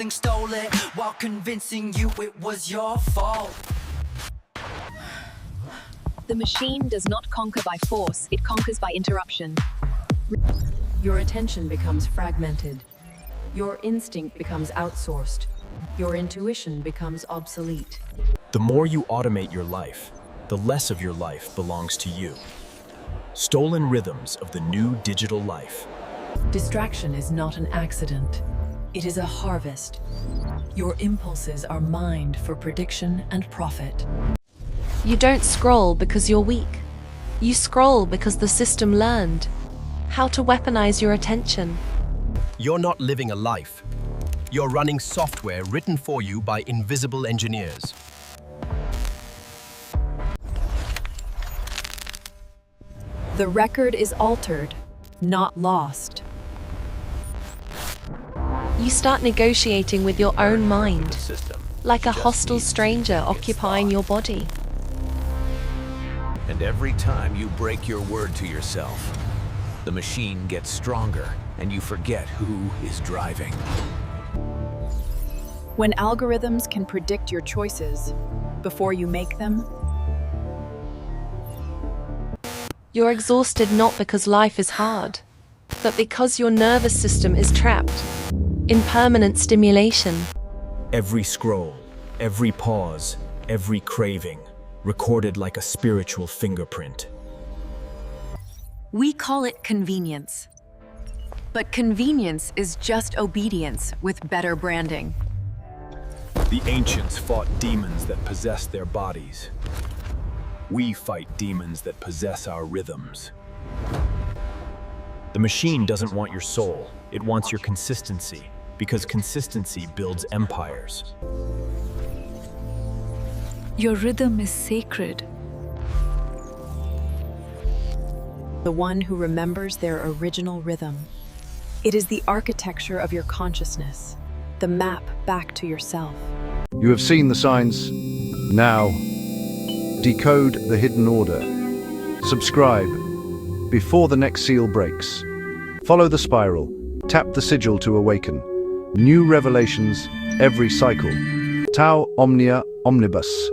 something stole it, while convincing you it was your fault. The machine does not conquer by force, it conquers by interruption. Your attention becomes fragmented. Your instinct becomes outsourced. Your intuition becomes obsolete. The more you automate your life, the less of your life belongs to you. Stolen rhythms of the new digital life. Distraction is not an accident. It is a harvest. Your impulses are mined for prediction and profit. You don't scroll because you're weak. You scroll because the system learned how to weaponize your attention. You're not living a life. You're running software written for you by invisible engineers. The record is altered, not lost. You start negotiating with your own mind, like a hostile stranger occupying your body. And every time you break your word to yourself, the machine gets stronger and you forget who is driving. When algorithms can predict your choices before you make them, You're exhausted not because life is hard, but because your nervous system is trapped in permanent stimulation. Every scroll, every pause, every craving, recorded like a spiritual fingerprint. we call it convenience. But convenience is just obedience with better branding. The ancients fought demons that possessed their bodies. We fight demons that possess our rhythms. The machine doesn't want your soul, it wants your consistency, because consistency builds empires. Your rhythm is sacred. The one who remembers their original rhythm. It is the architecture of your consciousness, the map back to yourself. You have seen the signs. Now, decode the hidden order. Subscribe before the next seal breaks. Follow the spiral. Tap the sigil to awaken. New revelations every cycle. Omnia Omnibus.